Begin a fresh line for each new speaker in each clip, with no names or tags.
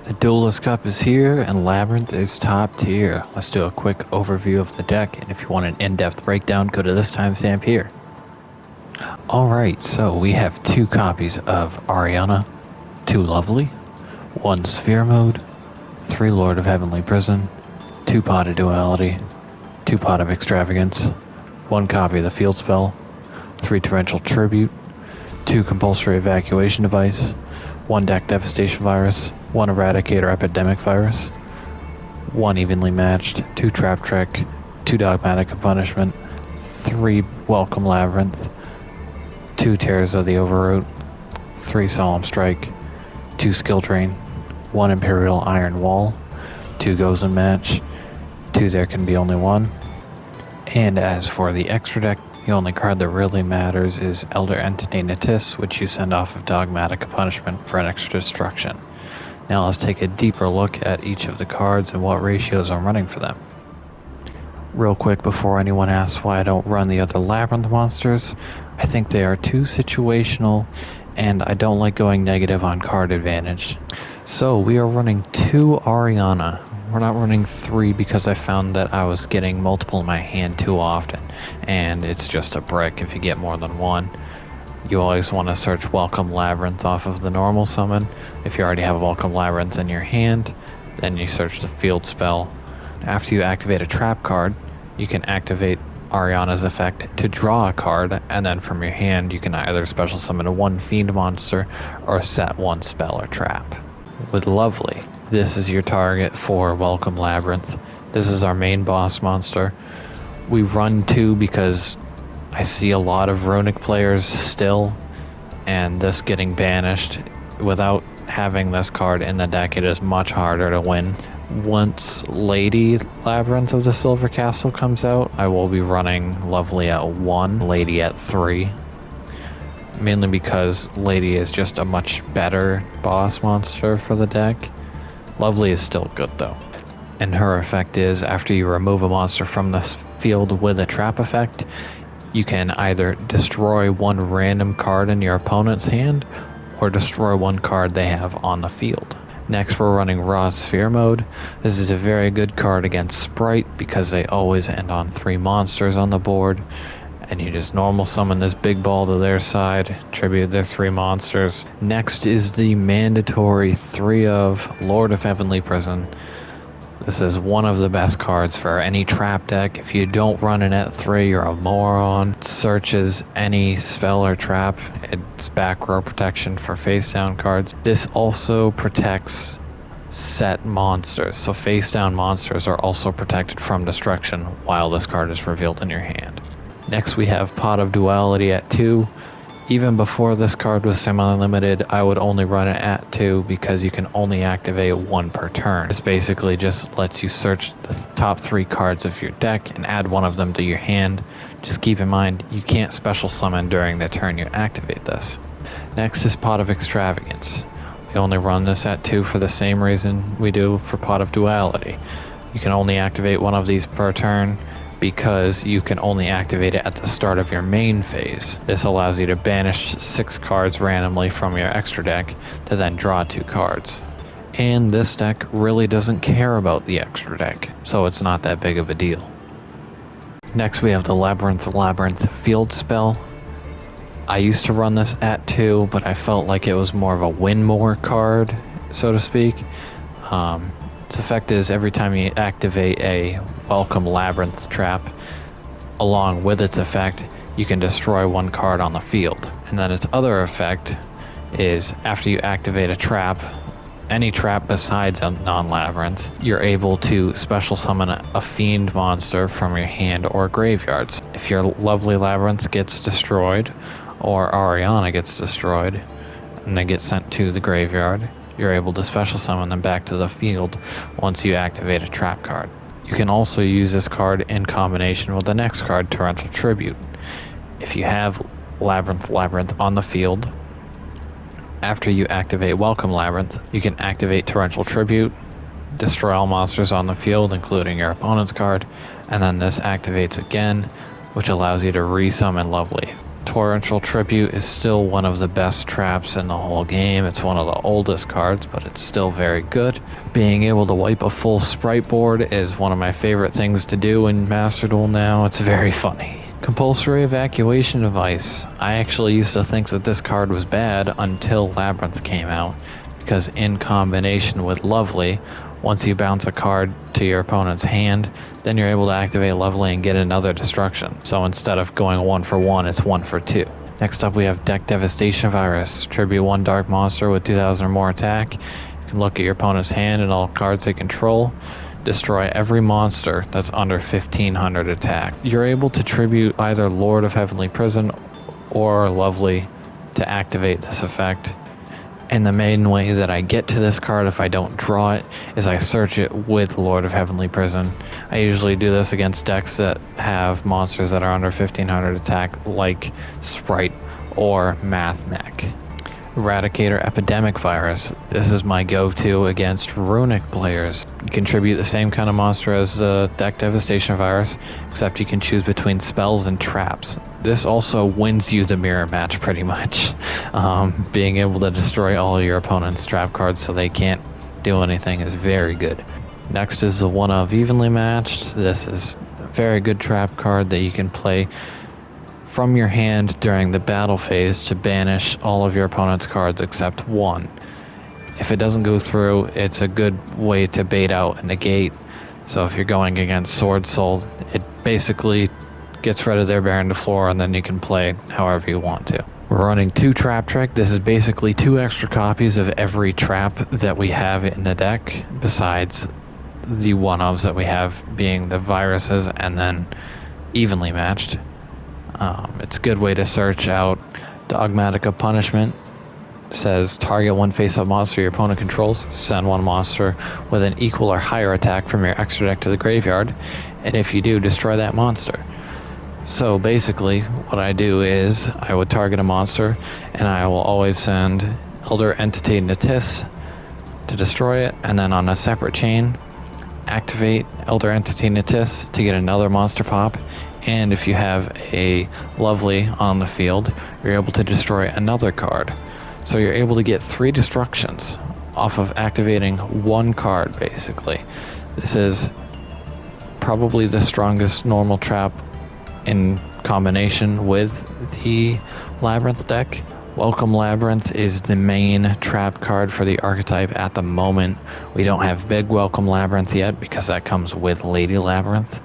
The Duelist Cup is here and Labrynth is top tier. Let's do a quick overview of the deck, and if you want an in-depth breakdown, go to this timestamp here. Alright, so we have 2 copies of Ariana, 2 Lovely, 1 Sphere Mode, 3 Lord of Heavenly Prison, 2 Pot of Duality, 2 Pot of Extravagance, 1 copy of the Field Spell, 3 Torrential Tribute, 2 Compulsory Evacuation Device, 1 Deck Devastation Virus, 1 Eradicator Epidemic Virus, 1 Evenly Matched, 2 Trap Trick, 2 Dogmatic of Punishment, 3 Welcome Labrynth, 2 Tears of the Overroot, 3 Solemn Strike, 2 Skill Drain, 1 Imperial Iron Wall, 2 Goes and Match, 2 There Can Be Only One. And as for the extra deck, the only card that really matters is Elder Entity Natis, which you send off of Dogmatic of Punishment for an extra destruction. Now let's take a deeper look at each of the cards and what ratios I'm running for them. Real quick before anyone asks why I don't run the other Labrynth monsters, I think they are too situational and I don't like going negative on card advantage. So we are running 2 Ariana. We're not running 3 because I found that I was getting multiple in my hand too often, and it's just a brick if you get more than 1. You always want to search Welcome Labrynth off of the normal summon. If you already have Welcome Labrynth in your hand, then you search the field spell. After you activate a trap card, you can activate Ariana's effect to draw a card, and then from your hand you can either special summon a 1 fiend monster or set 1 spell or trap. With Lovely, this is your target for Welcome Labrynth. This is our main boss monster. We run 2 because I see a lot of Runic players still, and this getting banished. Without having this card in the deck, it is much harder to win. Once Lady Labrynth of the Silver Castle comes out, I will be running Lovely at 1, Lady at 3. Mainly because Lady is just a much better boss monster for the deck. Lovely is still good though. And her effect is, after you remove a monster from the field with a trap effect, you can either destroy 1 random card in your opponent's hand, or destroy 1 card they have on the field. Next we're running Raw Sphere Mode. This is a very good card against Sprite because they always end on 3 monsters on the board, and you just normal summon this big ball to their side, tribute their 3 monsters. Next is the mandatory 3 of Lord of Heavenly Prison. This is one of the best cards for any trap deck. If you don't run it at 3, you're a moron. It searches any spell or trap. It's back row protection for face down cards. This also protects set monsters, so face down monsters are also protected from destruction while this card is revealed in your hand. Next we have Pot of Duality at 2. Even before this card was semi-limited, I would only run it at 2 because you can only activate 1 per turn. This basically just lets you search the top 3 cards of your deck and add 1 of them to your hand. Just keep in mind, you can't special summon during the turn you activate this. Next is Pot of Extravagance. We only run this at 2 for the same reason we do for Pot of Duality. You can only activate 1 of these per turn, because you can only activate it at the start of your main phase. This allows you to banish 6 cards randomly from your extra deck to then draw 2 cards. And this deck really doesn't care about the extra deck, so it's not that big of a deal. Next we have the Labrynth Field Spell. I used to run this at 2, but I felt like it was more of a win more card, so to speak. Its effect is every time you activate a Welcome Labrynth trap, along with its effect, you can destroy 1 card on the field. And then its other effect is, after you activate a trap, any trap besides a non-Labrynth, you're able to special summon a fiend monster from your hand or graveyards. If your Lovely Labrynth gets destroyed, or Ariana gets destroyed, and they get sent to the graveyard, you're able to special summon them back to the field once you activate a trap card. You can also use this card in combination with the next card, Torrential Tribute. If you have Labrynth on the field, after you activate Welcome Labrynth, you can activate Torrential Tribute, destroy all monsters on the field, including your opponent's card, and then this activates again, which allows you to resummon Lovely. Torrential Tribute is still one of the best traps in the whole game. It's one of the oldest cards, but it's still very good. Being able to wipe a full sprite board is one of my favorite things to do in Master Duel now. It's very funny. Compulsory Evacuation Device. I actually used to think that this card was bad until Labrynth came out, because in combination with Lovely, once you bounce a card to your opponent's hand, then you're able to activate Lovely and get another destruction. So instead of going 1 for 1, it's 1 for 2. Next up we have Deck Devastation Virus. Tribute 1 Dark Monster with 2000 or more attack. You can look at your opponent's hand and all cards they control. Destroy every monster that's under 1500 attack. You're able to tribute either Lord of Heavenly Prison or Lovely to activate this effect. And the main way that I get to this card if I don't draw it is I search it with Lord of Heavenly Prison. I usually do this against decks that have monsters that are under 1500 attack, like Sprite or Math Mech. Eradicator Epidemic Virus. This is my go-to against Runic players. You contribute the same kind of monster as the Deck Devastation Virus, except you can choose between spells and traps. This also wins you the mirror match pretty much. Being able to destroy all your opponent's trap cards so they can't do anything is very good. Next is the One of Evenly Matched. This is a very good trap card that you can play from your hand during the battle phase to banish all of your opponent's cards except one. If it doesn't go through, it's a good way to bait out a negate. So if you're going against Sword Soul, it basically gets rid of their Baron to floor, and then you can play however you want to. We're running 2 Trap Trick. This is basically 2 extra copies of every trap that we have in the deck, besides the one-ofs that we have being the viruses and then evenly matched. It's a good way to search out. Dogmatic of Punishment says target 1 face-up monster your opponent controls, send 1 monster with an equal or higher attack from your extra deck to the graveyard, and if you do, destroy that monster. So basically what I do is I would target a monster and I will always send Elder Entity Natis to destroy it, and then on a separate chain activate Elder Entity Natis to get another monster pop. And if you have a Lovely on the field, you're able to destroy another card. So you're able to get 3 destructions off of activating 1 card, basically. This is probably the strongest normal trap in combination with the Labrynth deck. Welcome Labrynth is the main trap card for the archetype at the moment. We don't have Big Welcome Labrynth yet because that comes with Lady Labrynth.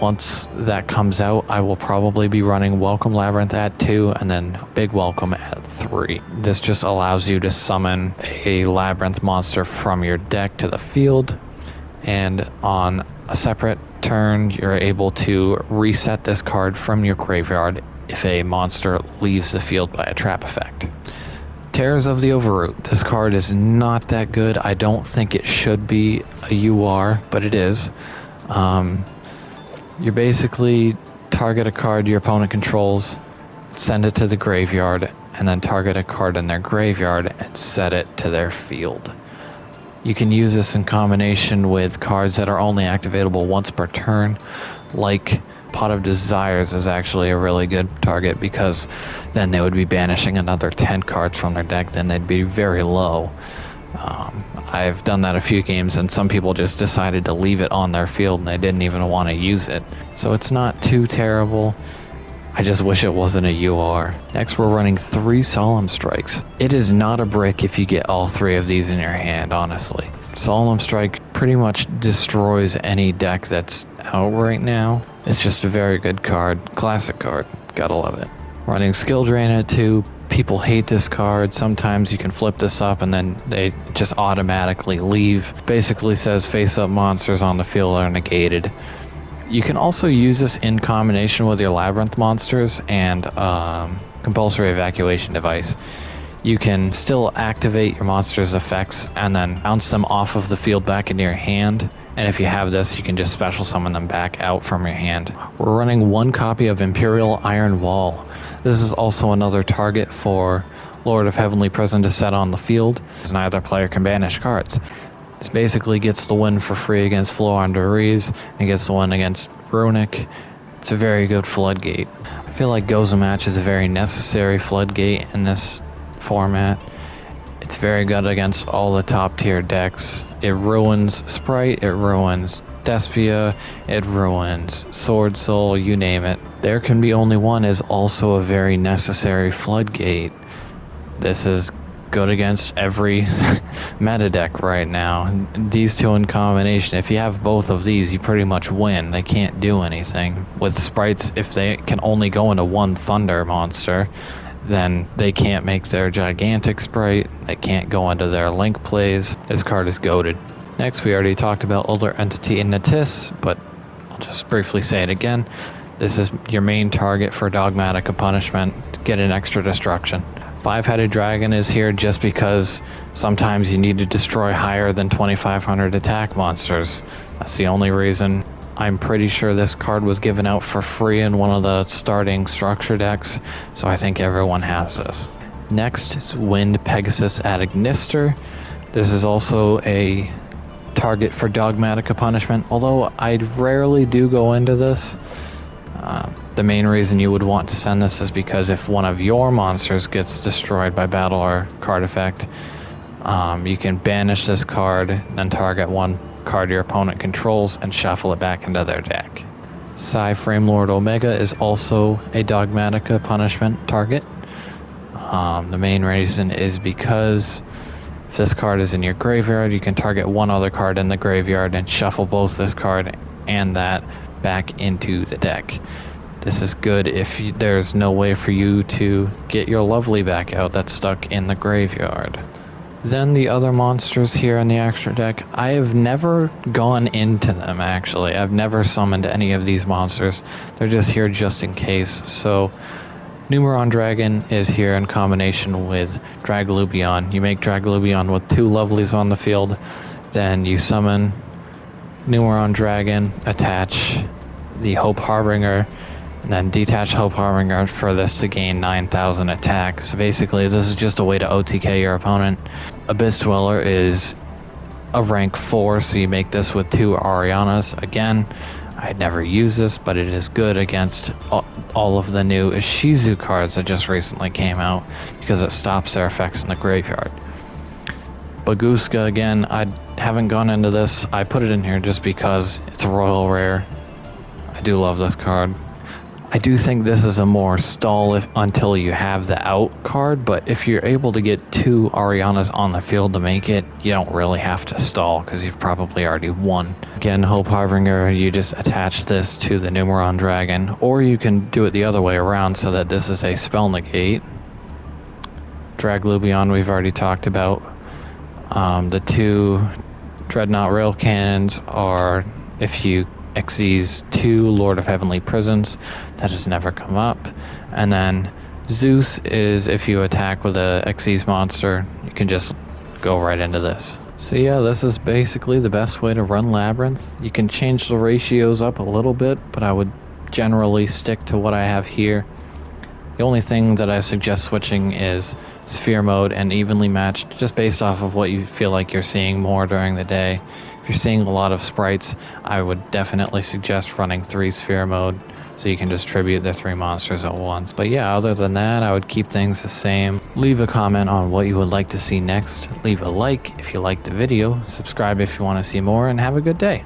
Once that comes out, I will probably be running Welcome Labrynth at 2 and then Big Welcome at 3. This just allows you to summon a Labrynth monster from your deck to the field, and on a separate turn, you're able to reset this card from your graveyard if a monster leaves the field by a trap effect. Terrors of the Overroot. This card is not that good. I don't think it should be a UR, but it is. You basically target a card your opponent controls, send it to the graveyard, and then target a card in their graveyard and set it to their field. You can use this in combination with cards that are only activatable once per turn, like Pot of Desires is actually a really good target because then they would be banishing another 10 cards from their deck, then they'd be very low. I've done that a few games and some people just decided to leave it on their field and they didn't even want to use it. So it's not too terrible. I just wish it wasn't a UR. Next we're running 3 Solemn Strikes. It is not a brick if you get all 3 of these in your hand, honestly. Solemn Strike pretty much destroys any deck that's out right now. It's just a very good card. Classic card. Gotta love it. Running Skill Drain at 2. People hate this card. Sometimes you can flip this up and then they just automatically leave. Basically says face-up monsters on the field are negated. You can also use this in combination with your Labrynth monsters and Compulsory Evacuation Device. You can still activate your monster's effects and then bounce them off of the field back into your hand. And if you have this, you can just special summon them back out from your hand. We're running 1 copy of Imperial Iron Wall. This is also another target for Lord of Heavenly Prison to set on the field, as neither player can banish cards. This basically gets the win for free against Floor and Doriz, and gets the win against Runic. It's a very good Floodgate. I feel like Goza Match is a very necessary Floodgate in this format. It's very good against all the top tier decks. It ruins Sprite, it ruins Despia, it ruins Sword Soul, you name it. There Can Be Only One is also a very necessary Floodgate. This is good against every meta deck right now. These two in combination, if you have both of these, you pretty much win. They can't do anything. With Sprites, if they can only go into one Thunder monster, then they can't make their gigantic Sprite, they can't go into their Link plays. This card is goated. Next, we already talked about Older Entity in Natis, but I'll just briefly say it again. This is your main target for Dogmatica Punishment, to get an extra destruction. Five-Headed Dragon is here just because sometimes you need to destroy higher than 2500 attack monsters. That's the only reason. I'm pretty sure this card was given out for free in one of the starting structure decks, so I think everyone has this. Next is Wind Pegasus at Ignister. This is also a target for Dogmatica Punishment, although I rarely do go into this. The main reason you would want to send this is because if one of your monsters gets destroyed by battle or card effect, you can banish this card, then target one card your opponent controls and shuffle it back into their deck. Psy Framelord Omega is also a Dogmatica Punishment target. The main reason is because if this card is in your graveyard, you can target one other card in the graveyard and shuffle both this card and that back into the deck. This is good if there's no way for you to get your Lovely back out that's stuck in the graveyard. Then the other monsters here in the extra deck, I have never gone into them actually. I've never summoned any of these monsters. They're just here just in case. So Numeron Dragon is here in combination with Draglubion. You make Draglubion with two Lovelies on the field, then you summon Numeron Dragon, attach the Hope Harbinger, and then detach Hope Harbinger for this to gain 9,000 attack. So basically this is just a way to OTK your opponent. Abyss Dweller is a rank 4, so you make this with two Arianas. Again, I'd never use this, but it is good against all of the new Ishizu cards that just recently came out because it stops their effects in the graveyard. Baguska, again, I haven't gone into this. I put it in here just because it's a royal rare. I do love this card. I do think this is a more stall until you have the out card, but if you're able to get two Arianas on the field to make it, you don't really have to stall because you've probably already won. Again, Hope Harbinger, you just attach this to the Numeron Dragon, or you can do it the other way around so that this is a spell negate. Draglubion we've already talked about. The two Dreadnought Rail Cannons are if you Xyz 2 Lord of Heavenly Prisons. That has never come up. And then Zeus is if you attack with a Xyz monster, you can just go right into this. So yeah, this is basically the best way to run Labrynth. You can change the ratios up a little bit, but I would generally stick to what I have here. The only thing that I suggest switching is Sphere Mode and Evenly Matched, just based off of what you feel like you're seeing more during the day. If you're seeing a lot of sprites, I would definitely suggest running 3 Sphere Mode so you can distribute the 3 monsters at once. But yeah, other than that, I would keep things the same. Leave a comment on what you would like to see next. Leave a like if you liked the video. Subscribe if you want to see more, and have a good day.